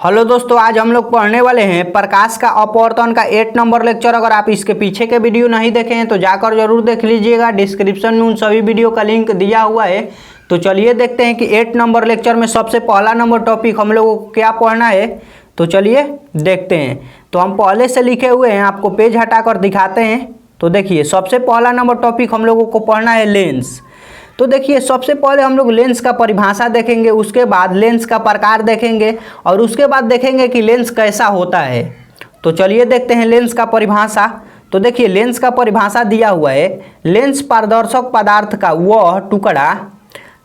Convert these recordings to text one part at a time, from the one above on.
Hello दोस्तों, आज हम लोग पढ़ने वाले हैं प्रकाश का अपवर्तन का 8 नंबर लेक्चर। अगर आप इसके पीछे के वीडियो नहीं देखे हैं तो जाकर जरूर देख लीजिएगा। डिस्क्रिप्शन में उन सभी वीडियो का लिंक दिया हुआ है। तो चलिए देखते हैं कि 8 नंबर लेक्चर में सबसे पहला नंबर टॉपिक हम लोगों को क्या पढ़ना है। तो चलिए देखते हैं। तो हम पहले से लिखे हुए हैं, आपको पेज हटाकर दिखाते हैं। तो देखिए, सबसे पहला नंबर टॉपिक हम लोगों को पढ़ना है लेंस। तो देखिए, सबसे पहले हम लोग लेंस का परिभाषा देखेंगे, उसके बाद लेंस का प्रकार देखेंगे और उसके बाद देखेंगे कि लेंस कैसा होता है। तो चलिए देखते हैं लेंस का परिभाषा। तो देखिए, लेंस का परिभाषा दिया हुआ है, लेंस पारदर्शक पदार्थ का वह टुकड़ा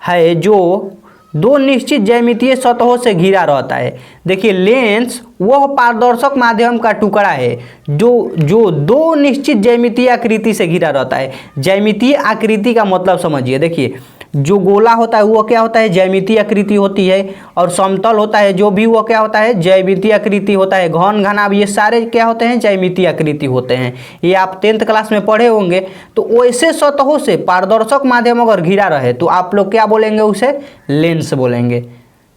है जो दो निश्चित ज्यामितीय सतहों से घिरा रहता है। देखिए, लेंस वह पारदर्शक माध्यम का टुकड़ा है जो दो निश्चित ज्यामितीय आकृति से घिरा रहता है। ज्यामितीय आकृति का मतलब समझिए। देखिए, जो गोला होता है वो क्या होता है, ज्यामितीय आकृति होती है। और समतल होता है जो भी, वो क्या होता है, ज्यामितीय आकृति होता है। घन घनाभ ये सारे क्या होते हैं, ज्यामितीय आकृति होते हैं। ये आप 10th क्लास में पढ़े होंगे। तो वैसे सतहों से पारदर्शक माध्यम अगर घिरा रहे तो आप लोग क्या बोलेंगे, उसे लेंस बोलेंगे।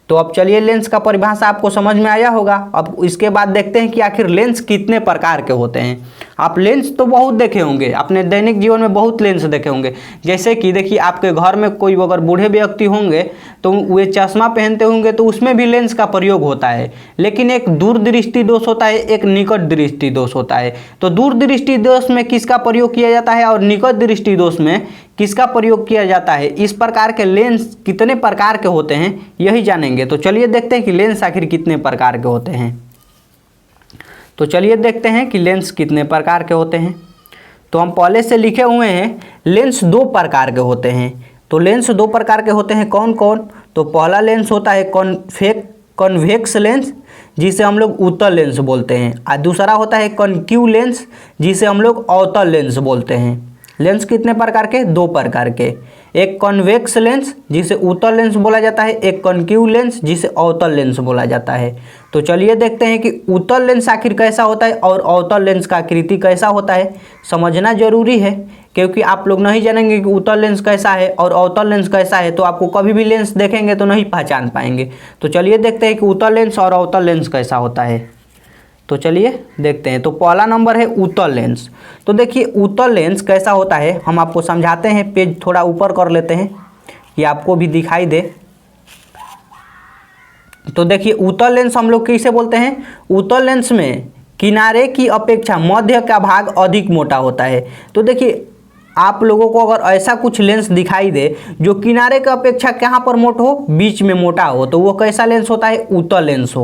तो अब चलिए, लेंस का परिभाषा आपको समझ में आया होगा। अब इसके बाद देखते हैं कि आखिर लेंस कितने प्रकार के होते हैं। आप लेंस तो बहुत देखे होंगे, अपने दैनिक जीवन में बहुत लेंस देखे होंगे। जैसे कि देखिए, आपके घर में कोई अगर बूढ़े व्यक्ति होंगे तो वे चश्मा पहनते होंगे, तो उसमें भी लेंस का प्रयोग होता है। लेकिन एक दूरदृष्टि दोष होता है, एक निकट दृष्टि दोष होता है। तो दूरदृष्टि दोष में किसका प्रयोग किया जाता है और निकट दृष्टि दोष में किसका प्रयोग किया जाता है। इस प्रकार के लेंस कितने प्रकार के होते हैं यही जानेंगे। तो चलिए देखते हैं कि लेंस आखिर कितने प्रकार के होते हैं। तो चलिए देखते हैं कि लेंस कितने प्रकार के होते हैं। तो हम पहले से लिखे हुए हैं, लेंस दो प्रकार के होते हैं। तो लेंस दो प्रकार के होते हैं, कौन कौन। तो पहला लेंस होता है कॉन्वेक्स लेंस, जिसे हम लोग उत्तल लेंस बोलते हैं। और दूसरा होता है कॉन्केव लेंस, जिसे हम लोग अवतल लेंस बोलते हैं। लेंस कितने प्रकार के, दो प्रकार के। एक कॉन्वेक्स लेंस जिसे उत्तल लेंस बोला जाता है, एक कॉन्केव लेंस जिसे अवतल लेंस बोला जाता है। तो चलिए देखते हैं कि उत्तल लेंस आखिर कैसा होता है और अवतल लेंस का आकृति कैसा होता है। समझना जरूरी है, क्योंकि आप लोग नहीं जानेंगे कि उत्तल लेंस कैसा है और अवतल लेंस कैसा है तो आपको कभी भी लेंस देखेंगे तो नहीं पहचान पाएंगे। तो चलिए देखते हैं कि उत्तल लेंस और अवतल लेंस कैसा होता है। तो चलिए देखते हैं। तो पहला नंबर है उत्तल लेंस। तो देखिए, उत्तल लेंस कैसा होता है हम आपको समझाते हैं। पेज थोड़ा ऊपर कर लेते हैं, ये आपको भी दिखाई दे। तो देखिए, उत्तल लेंस हम लोग कैसे बोलते हैं। उत्तल लेंस में किनारे की अपेक्षा मध्य का भाग अधिक मोटा होता है। तो देखिए, आप लोगों को अगर ऐसा कुछ लेंस दिखाई दे जो किनारे की अपेक्षा कहाँ पर मोटा हो, बीच में मोटा हो, तो वो कैसा लेंस होता है, उत्तल लेंस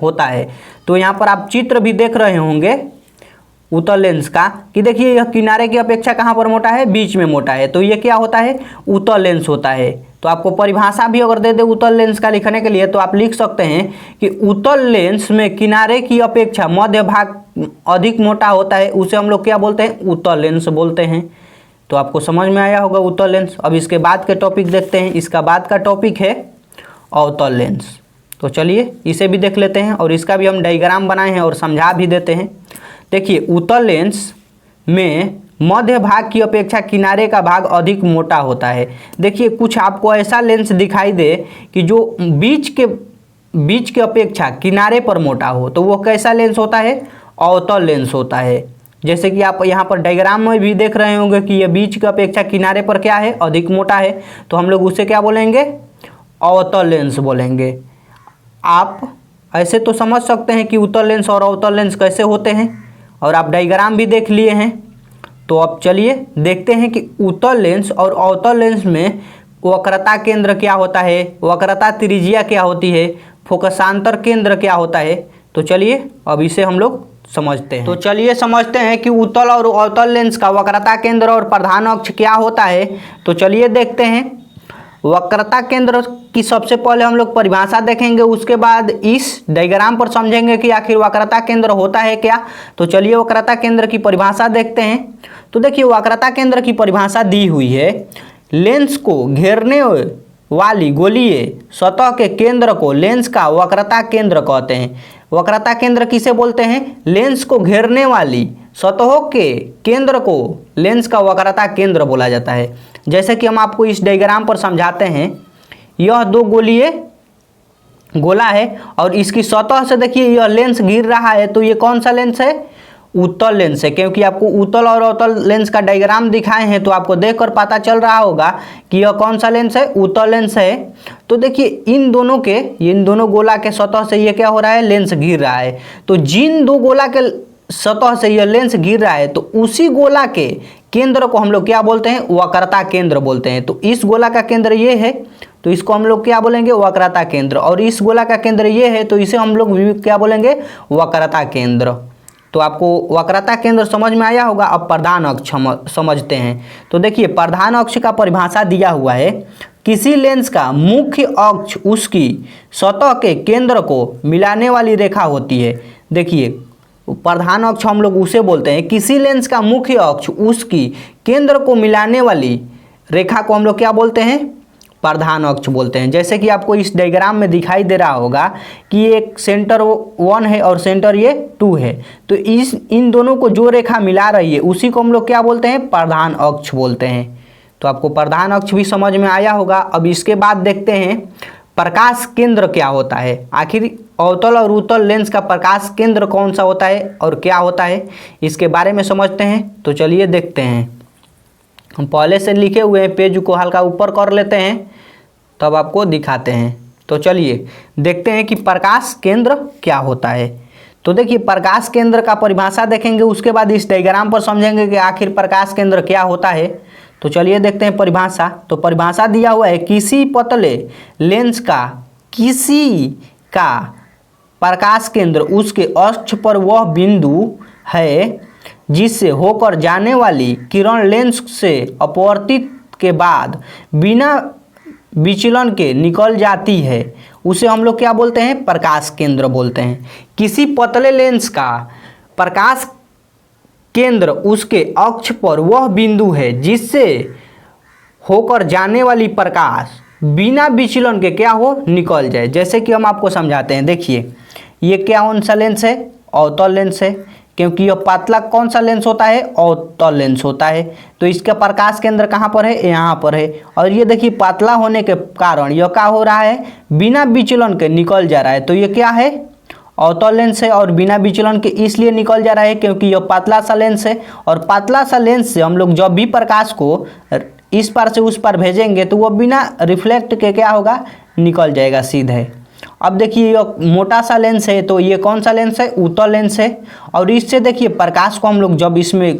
होता है। तो यहाँ पर आप चित्र भी देख रहे होंगे उत्तल लेंस का, कि देखिए यह किनारे की अपेक्षा कहाँ पर मोटा है, बीच में मोटा है। तो ये क्या होता है, उत्तल लेंस होता है। तो आपको परिभाषा भी अगर दे दे उत्तल लेंस का लिखने के लिए तो आप लिख सकते हैं कि उत्तल लेंस में किनारे की अपेक्षा मध्य भाग अधिक मोटा होता है, उसे हम लोग क्या बोलते हैं, उत्तल लेंस बोलते हैं। तो आपको समझ में आया होगा उत्तल लेंस। अब इसके बाद के टॉपिक देखते हैं। इसका बाद का टॉपिक है अवतल लेंस। तो चलिए इसे भी देख लेते हैं और इसका भी हम डायग्राम बनाए हैं और समझा भी देते हैं। देखिए, उत्तल लेंस में मध्य भाग की अपेक्षा किनारे का भाग अधिक मोटा होता है। देखिए, कुछ आपको ऐसा लेंस दिखाई दे कि जो बीच के अपेक्षा किनारे पर मोटा हो, तो वो कैसा लेंस होता है, अवतल लेंस होता है। जैसे कि आप यहाँ पर डायग्राम में भी देख रहे होंगे कि ये बीच की अपेक्षा किनारे पर क्या है, अधिक मोटा है, तो हम लोग उसे क्या बोलेंगे, अवतल लेंस बोलेंगे। आप ऐसे तो समझ सकते हैं कि उत्तल लेंस और अवतल लेंस कैसे होते हैं, और आप डायग्राम भी देख लिए हैं। तो अब चलिए देखते हैं कि उत्तल लेंस और अवतल लेंस में वक्रता केंद्र क्या होता है, वक्रता त्रिज्या क्या होती है, फोकसांतर केंद्र क्या होता है। तो चलिए अब इसे हम लोग समझते हैं। तो चलिए समझते हैं कि उत्तल और अवतल लेंस का वक्रता केंद्र और प्रधान अक्ष क्या होता है। तो चलिए देखते हैं। वक्रता केंद्र की सबसे पहले हम लोग परिभाषा देखेंगे, उसके बाद इस डायग्राम पर समझेंगे कि आखिर वक्रता केंद्र होता है क्या। तो चलिए वक्रता केंद्र की परिभाषा देखते हैं। तो देखिए, वक्रता केंद्र की परिभाषा दी हुई है, लेंस को घेरने वाली गोलीय सतह के केंद्र को लेंस का वक्रता केंद्र कहते हैं। वक्रता केंद्र किसे बोलते हैं, लेंस को घेरने वाली सतहों के केंद्र को लेंस का वक्रता केंद्र बोला जाता है। जैसे कि हम आपको इस डायग्राम पर समझाते हैं, यह दो गोलीय गोला है और इसकी सतह से देखिए यह लेंस गिर रहा है, तो ये कौन सा लेंस है? उत्तल लेंस है। क्योंकि आपको उत्तल और अवतल लेंस का डायग्राम दिखाए हैं तो आपको देखकर पता चल रहा होगा कि यह कौन सा लेंस है? उत्तल लेंस है। तो देखिए इन दोनों गोला के सतह से ये क्या हो रहा है? लेंस गिर रहा है। तो जिन दो गोला के सतह से यह लेंस गिर रहा है तो उसी गोला के केंद्र को हम लोग क्या बोलते हैं? वक्रता केंद्र बोलते हैं। तो इस गोला का केंद्र ये है तो इसको हम लोग क्या बोलेंगे? वक्रता केंद्र। और इस गोला का केंद्र ये है तो इसे हम लोग क्या बोलेंगे? वक्रता केंद्र। तो आपको वक्रता केंद्र समझ में आया होगा। अब प्रधान अक्ष हम समझते हैं। तो देखिए प्रधान अक्ष का परिभाषा दिया हुआ है, किसी लेंस का मुख्य अक्ष उसकी सतह के केंद्र को मिलाने वाली रेखा होती है। देखिए प्रधान अक्ष हम लोग उसे बोलते हैं, किसी लेंस का मुख्य अक्ष उसकी केंद्र को मिलाने वाली रेखा को हम लोग क्या बोलते हैं? प्रधान अक्ष बोलते हैं। जैसे कि आपको इस डायग्राम में दिखाई दे रहा होगा कि एक सेंटर 1 है और सेंटर ये 2 है, तो इन दोनों को जो रेखा मिला रही है उसी को हम लोग क्या बोलते हैं? प्रधान अक्ष बोलते हैं। तो आपको प्रधान अक्ष भी समझ में आया होगा। अब इसके बाद देखते हैं प्रकाश केंद्र क्या होता है। आखिर अवतल और उत्तल लेंस का प्रकाश केंद्र कौन सा होता है और क्या होता है, इसके बारे में समझते हैं। तो चलिए देखते हैं। हम पहले से लिखे हुए हैं, पेज को हल्का ऊपर कर लेते हैं तब आपको दिखाते हैं। तो चलिए देखते हैं कि प्रकाश केंद्र क्या होता है। तो देखिए प्रकाश केंद्र का परिभाषा देखेंगे, उसके बाद इस डायग्राम पर समझेंगे कि आखिर प्रकाश केंद्र क्या होता है। तो चलिए देखते हैं परिभाषा। तो परिभाषा दिया हुआ है, किसी पतले लेंस का किसी का प्रकाश केंद्र उसके अक्ष पर वह बिंदु है जिससे होकर जाने वाली किरण लेंस से अपवर्तित के बाद बिना विचलन के निकल जाती है, उसे हम लोग क्या बोलते हैं? प्रकाश केंद्र बोलते हैं। किसी पतले लेंस का प्रकाश केंद्र उसके अक्ष पर वह बिंदु है जिससे होकर जाने वाली प्रकाश बिना विचलन के क्या हो? निकल जाए। जैसे कि हम आपको समझाते हैं। देखिए ये क्या कौन सा लेंस है? अवतल लेंस है। क्योंकि यह पतला कौन सा लेंस होता है? अवतल लेंस होता है। तो इसका प्रकाश केंद्र कहाँ पर है? यहाँ पर है। और ये देखिए पतला होने के कारण यह क्या हो रहा है? बिना विचलन के निकल जा रहा है। तो ये क्या है? अवतल लेंस है। और बिना विचलन के इसलिए निकल जा रहा है क्योंकि यह पतला सा लेंस है। और पतला सा लेंस से हम लोग जब भी प्रकाश को इस पार से उस पार भेजेंगे तो वह बिना रिफ्लेक्ट के क्या होगा? निकल जाएगा सीधे। अब देखिए यह मोटा सा लेंस है, तो ये कौन सा लेंस है? उत्तल लेंस है। और इससे देखिए प्रकाश को हम लोग जब इसमें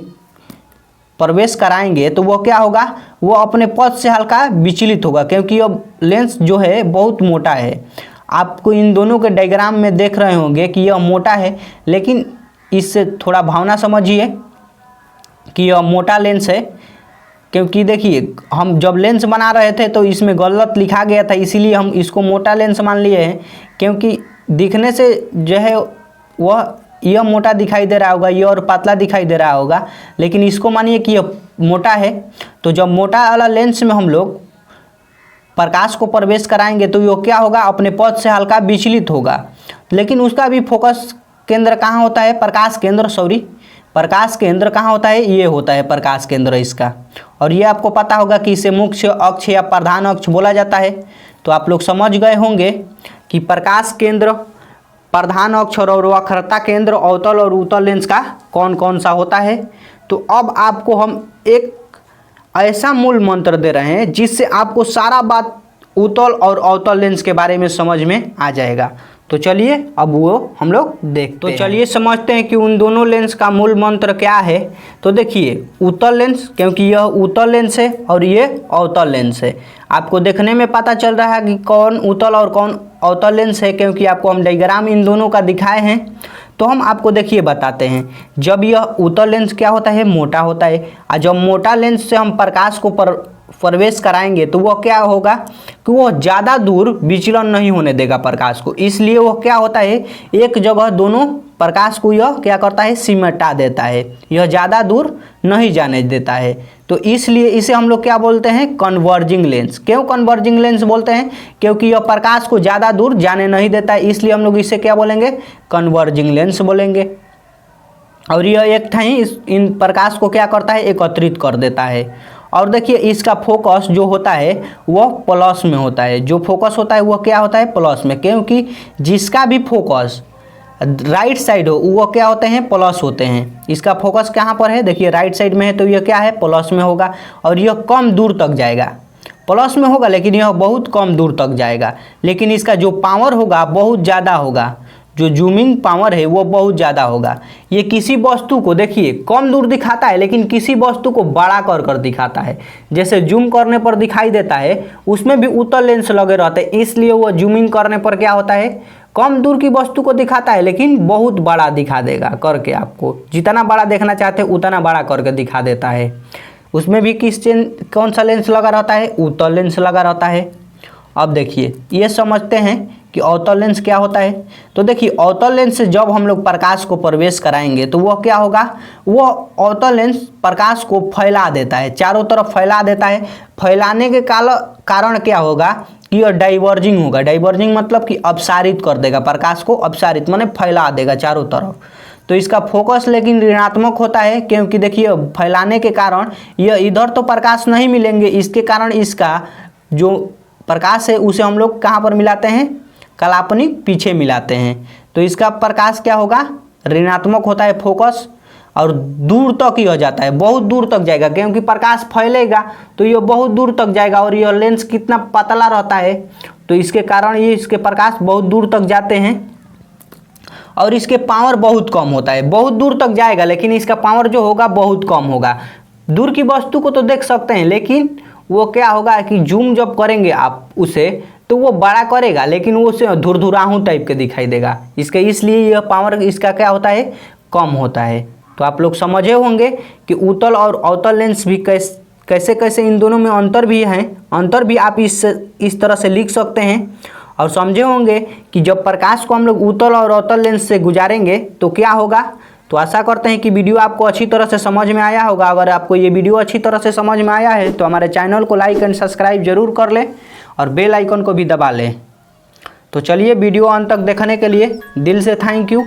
प्रवेश कराएंगे तो वह क्या होगा? वो अपने पथ से हल्का विचलित होगा, क्योंकि यह लेंस जो है बहुत मोटा है। आपको इन दोनों के डायग्राम में देख रहे होंगे कि यह मोटा है, लेकिन इससे थोड़ा भावना समझिए कि यह मोटा लेंस है। क्योंकि देखिए हम जब लेंस बना रहे थे तो इसमें गलत लिखा गया था, इसीलिए हम इसको मोटा लेंस मान लिए हैं। क्योंकि दिखने से जो है वह यह मोटा दिखाई दे रहा होगा, ये और पतला दिखाई दे रहा होगा, लेकिन इसको मानिए कि यह मोटा है। तो जब मोटा वाला लेंस में हम लोग प्रकाश को प्रवेश कराएंगे तो यह क्या होगा? अपने पथ से हल्का विचलित होगा। लेकिन उसका भी फोकस केंद्र कहाँ होता है? प्रकाश केंद्र कहाँ होता है? ये होता है प्रकाश केंद्र इसका। और ये आपको पता होगा कि इसे मुख्य अक्ष या प्रधान अक्ष बोला जाता है। तो आप लोग समझ गए होंगे कि प्रकाश केंद्र, प्रधान अक्ष और वक्रता केंद्र अवतल और उत्तल लेंस का कौन कौन सा होता है। तो अब आपको हम एक ऐसा मूल मंत्र दे रहे हैं जिससे आपको सारा बात उत्तल और अवतल लेंस के बारे में समझ में आ जाएगा। तो चलिए अब वो हम लोग देखते हैं। तो चलिए समझते हैं कि उन दोनों लेंस का मूल मंत्र क्या है। तो देखिए उत्तल लेंस, क्योंकि यह उत्तल लेंस है और ये अवतल लेंस है। आपको देखने में पता चल रहा है कि कौन उत्तल और कौन अवतल लेंस है, क्योंकि आपको हम डायग्राम इन दोनों का दिखाए हैं। तो हम आपको देखिए बताते हैं। जब यह उत्तल लेंस क्या होता है? मोटा होता है। और जब मोटा लेंस से हम प्रकाश को प्रवेश कराएंगे तो वह क्या होगा कि वह ज़्यादा दूर विचलन नहीं होने देगा प्रकाश को। इसलिए वह क्या होता है? एक जगह दोनों प्रकाश को यह क्या करता है? सिमटा देता है। यह ज़्यादा दूर नहीं जाने देता है। तो इसलिए इसे हम लोग क्या बोलते हैं? Converging lens. क्यों कन्वर्जिंग लेंस बोलते हैं? क्योंकि यह प्रकाश को ज़्यादा दूर जाने नहीं देता है, इसलिए हम लोग इसे क्या बोलेंगे? कन्वर्जिंग लेंस बोलेंगे। और यह एक था ही इन प्रकाश को क्या करता है? एकत्रित कर देता है। और देखिए इसका फोकस जो होता है वह प्लस में होता है, जो फोकस होता है वह क्या होता है प्लस में, क्योंकि जिसका भी फोकस राइट साइड हो वो क्या होते हैं प्लस होते हैं। इसका फोकस कहाँ पर है, देखिए राइट साइड में है तो यह क्या है प्लस में होगा, और यह कम दूर तक जाएगा, प्लस में होगा लेकिन यह बहुत कम दूर तक जाएगा। लेकिन इसका जो पावर होगा बहुत ज़्यादा होगा, जो जूमिंग पावर है वो बहुत ज़्यादा होगा। ये किसी वस्तु को देखिए कम दूर दिखाता है लेकिन किसी वस्तु को बड़ा कर कर दिखाता है। जैसे जूम करने पर दिखाई देता है उसमें भी उत्तल लेंस लगे रहते हैं, इसलिए वो जूमिंग करने पर क्या होता है कम दूर की वस्तु को दिखाता है लेकिन बहुत बड़ा दिखा देगा करके, आपको जितना बड़ा देखना चाहते हैं उतना बड़ा करके दिखा देता है। उसमें भी कौन सा लेंस लगा रहता है, उत्तल लेंस लगा रहता है। अब देखिए ये समझते हैं कि अवतल लेंस क्या होता है। तो देखिए अवतल लेंस से जब हम लोग प्रकाश को प्रवेश कराएंगे तो वह क्या होगा, वह अवतल लेंस प्रकाश को फैला देता है, चारों तरफ फैला देता है। फैलाने के कारण क्या होगा कि यह डाइवर्जिंग होगा। डाइवर्जिंग मतलब कि अपसारित कर देगा, प्रकाश को अपसारित माने फैला देगा चारों तरफ। तो इसका फोकस लेकिन ऋणात्मक होता है, क्योंकि देखिए फैलाने के कारण यह इधर तो प्रकाश नहीं मिलेंगे, इसके कारण इसका जो प्रकाश है उसे हम लोग कहाँ पर मिलाते हैं, काल्पनिक पीछे मिलाते हैं। तो इसका प्रकाश क्या होगा ऋणात्मक होता है फोकस, और दूर तक ही हो जाता है, बहुत दूर तक जाएगा, क्योंकि प्रकाश फैलेगा तो यह बहुत दूर तक जाएगा। और यह लेंस कितना पतला रहता है तो इसके कारण ये इसके प्रकाश बहुत दूर तक जाते हैं, और इसके पावर बहुत कम होता है। बहुत दूर तक जाएगा लेकिन इसका पावर जो होगा बहुत कम होगा। दूर की वस्तु को तो देख सकते हैं लेकिन वो क्या होगा कि जूम जब करेंगे आप उसे तो वो बड़ा करेगा लेकिन वो उसे धुरधुराहू टाइप के दिखाई देगा, इसलिए यह पावर इसका क्या होता है कम होता है। तो आप लोग समझे होंगे कि उत्तल और अवतल लेंस भी कैसे कैसे इन दोनों में अंतर भी है। अंतर भी आप इस तरह से लिख सकते हैं। और समझे होंगे कि जब प्रकाश को हम लोग उत्तल और अवतल लेंस से गुजारेंगे तो क्या होगा। तो आशा करते हैं कि वीडियो आपको अच्छी तरह से समझ में आया होगा। अगर आपको ये वीडियो अच्छी तरह से समझ में आया है तो हमारे चैनल को लाइक एंड सब्सक्राइब जरूर कर लें और बेल आइकन को भी दबा लें। तो चलिए वीडियो अंत तक देखने के लिए दिल से थैंक यू।